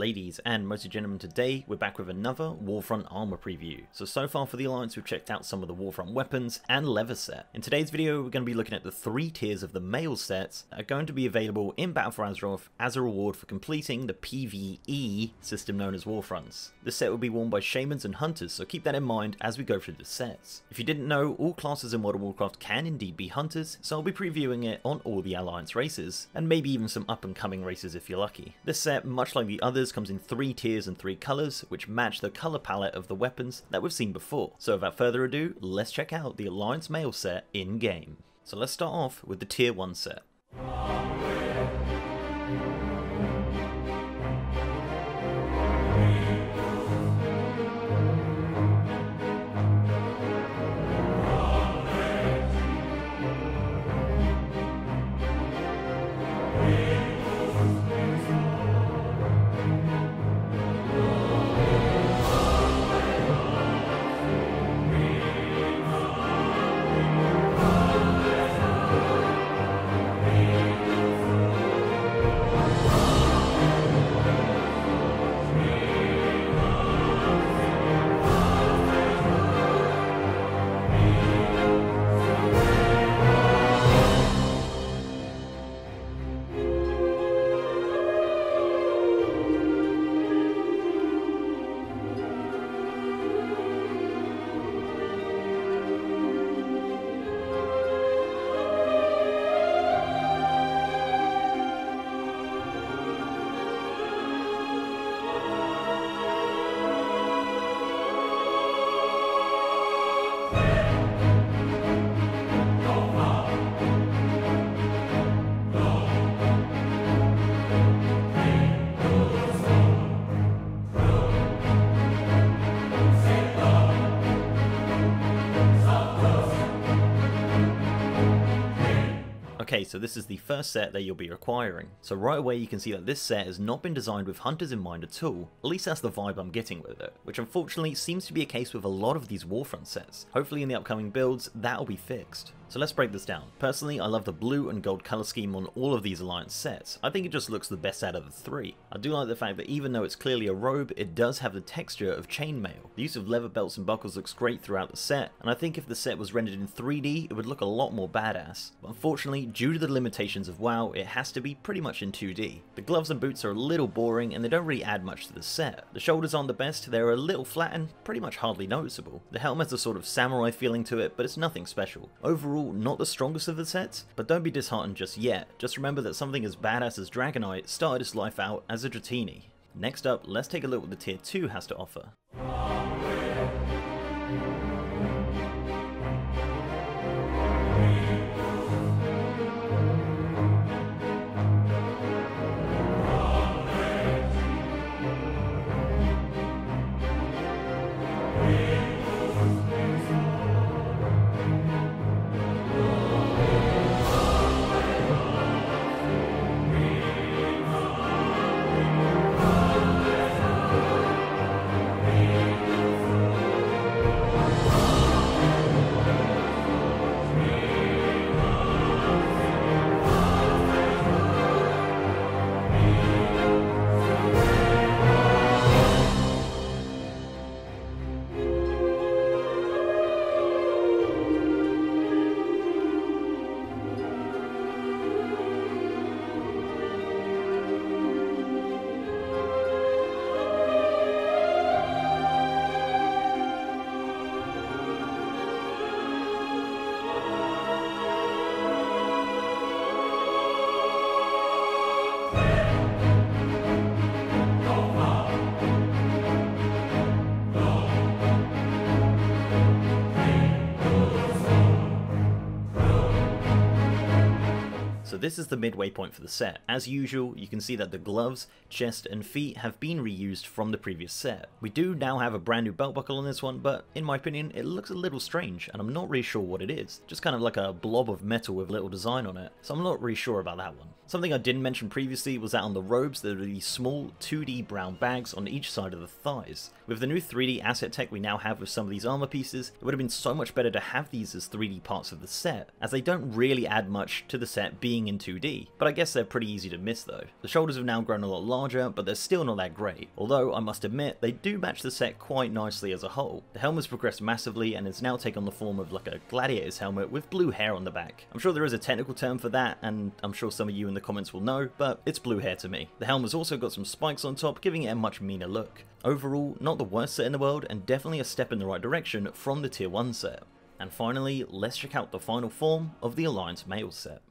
ladies and mostly gentlemen, today we're back with another Warfront armor preview. So far for the Alliance we've checked out some of the Warfront weapons and leather set. In today's video we're going to be looking at the 3 tiers of the male sets that are going to be available in Battle for Azeroth as a reward for completing the PvE system known as Warfronts. This set will be worn by shamans and hunters, so keep that in mind as we go through the sets. If you didn't know, all classes in World of Warcraft can indeed be hunters, so I'll be previewing it on all the Alliance races, and maybe even some up and coming races if you're lucky. This set, much like the others, comes in 3 tiers and 3 colours, which match the colour palette of the weapons that we've seen before. So without further ado, let's check out the Alliance male set in-game. So let's start off with the Tier 1 set. Okay, so this is the first set that you'll be acquiring. So right away you can see that this set has not been designed with hunters in mind at all, at least that's the vibe I'm getting with it, which unfortunately seems to be a case with a lot of these Warfront sets. Hopefully in the upcoming builds, that'll be fixed. So let's break this down. Personally, I love the blue and gold colour scheme on all of these Alliance sets. I think it just looks the best out of the 3. I do like the fact that even though it's clearly a robe, it does have the texture of chainmail. The use of leather belts and buckles looks great throughout the set, and I think if the set was rendered in 3D, it would look a lot more badass. But unfortunately, due to the limitations of WoW, it has to be pretty much in 2D. The gloves and boots are a little boring, and they don't really add much to the set. The shoulders aren't the best, they're a little flat and pretty much hardly noticeable. The helm has a sort of samurai feeling to it, but it's nothing special. Overall, not the strongest of the sets, but don't be disheartened just yet. Just remember that something as badass as Dragonite started its life out as a Dratini. Next up, let's take a look at what the Tier 2 has to offer. So this is the midway point for the set. As usual, you can see that the gloves, chest and feet have been reused from the previous set. We do now have a brand new belt buckle on this one, but in my opinion it looks a little strange and I'm not really sure what it is. Just kind of like a blob of metal with little design on it, so I'm not really sure about that one. Something I didn't mention previously was that on the robes there are these small 2D brown bags on each side of the thighs. With the new 3D asset tech we now have with some of these armor pieces, it would have been so much better to have these as 3D parts of the set, as they don't really add much to the set being being in 2D, but I guess they're pretty easy to miss though. The shoulders have now grown a lot larger, but they're still not that great, although I must admit they do match the set quite nicely as a whole. The helm has progressed massively and has now taken the form of like a gladiator's helmet with blue hair on the back. I'm sure there is a technical term for that, and I'm sure some of you in the comments will know, but it's blue hair to me. The helm has also got some spikes on top, giving it a much meaner look. Overall, not the worst set in the world, and definitely a step in the right direction from the tier 1 set. And finally, let's check out the final form of the Alliance Male set.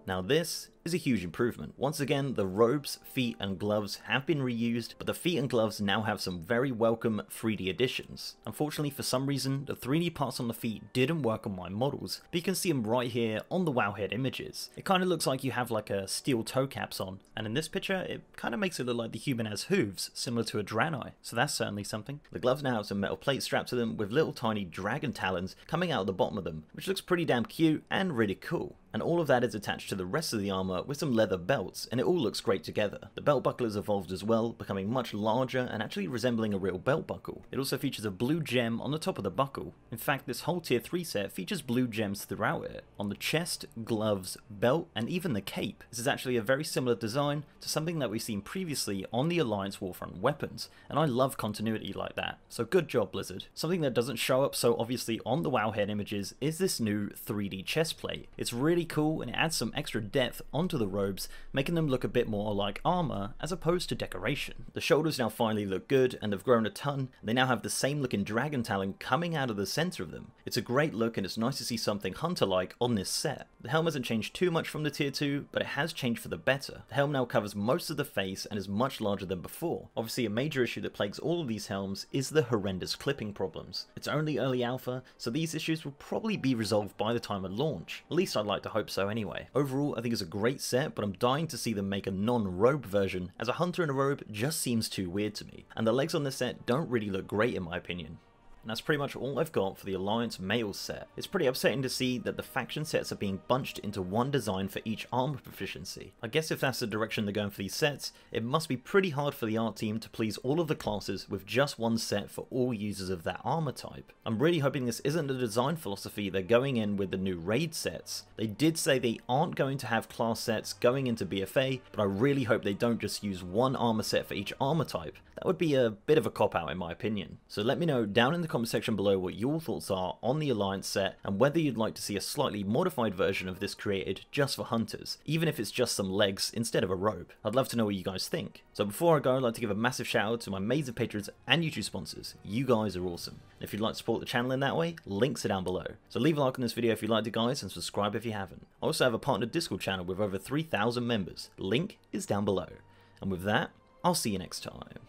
Now this is a huge improvement. Once again, the robes, feet and gloves have been reused, but the feet and gloves now have some very welcome 3D additions. Unfortunately, for some reason, the 3D parts on the feet didn't work on my models, but you can see them right here on the Wowhead images. It kind of looks like you have like a steel toe caps on, and in this picture, it kind of makes it look like the human has hooves, similar to a Draenei, so that's certainly something. The gloves now have some metal plates strapped to them with little tiny dragon talons coming out of the bottom of them, which looks pretty damn cute and really cool. And all of that is attached to the rest of the armor with some leather belts, and it all looks great together. The belt buckle has evolved as well, becoming much larger and actually resembling a real belt buckle. It also features a blue gem on the top of the buckle. In fact, this whole tier 3 set features blue gems throughout it, on the chest, gloves, belt, and even the cape. This is actually a very similar design to something that we've seen previously on the Alliance Warfront weapons, and I love continuity like that, so good job Blizzard. Something that doesn't show up so obviously on the Wowhead images is this new 3D chest plate. It's really cool and it adds some extra depth onto the robes, making them look a bit more like armor as opposed to decoration. The shoulders now finally look good and have grown a ton. They now have the same looking dragon talon coming out of the center of them. It's a great look and it's nice to see something hunter-like on this set. The helm hasn't changed too much from the tier 2, but it has changed for the better. The helm now covers most of the face and is much larger than before. Obviously a major issue that plagues all of these helms is the horrendous clipping problems. It's only early alpha, so these issues will probably be resolved by the time of launch. At least I'd like to hope so anyway. Overall, I think it's a great set, but I'm dying to see them make a non-robe version, as a hunter in a robe just seems too weird to me, and the legs on this set don't really look great in my opinion. And that's pretty much all I've got for the Alliance Male set. It's pretty upsetting to see that the faction sets are being bunched into one design for each armor proficiency. I guess if that's the direction they're going for these sets, it must be pretty hard for the art team to please all of the classes with just one set for all users of that armor type. I'm really hoping this isn't the design philosophy they're going in with the new raid sets. They did say they aren't going to have class sets going into BFA, but I really hope they don't just use one armor set for each armor type. That would be a bit of a cop-out in my opinion. So let me know down in the comment section below what your thoughts are on the Alliance set and whether you'd like to see a slightly modified version of this created just for hunters, even if it's just some legs instead of a robe. I'd love to know what you guys think. So before I go, I'd like to give a massive shout out to my amazing patrons and YouTube sponsors. You guys are awesome. And if you'd like to support the channel in that way, links are down below. So leave a like on this video if you liked it guys, and subscribe if you haven't. I also have a partner Discord channel with over 3,000 members. Link is down below. And with that, I'll see you next time.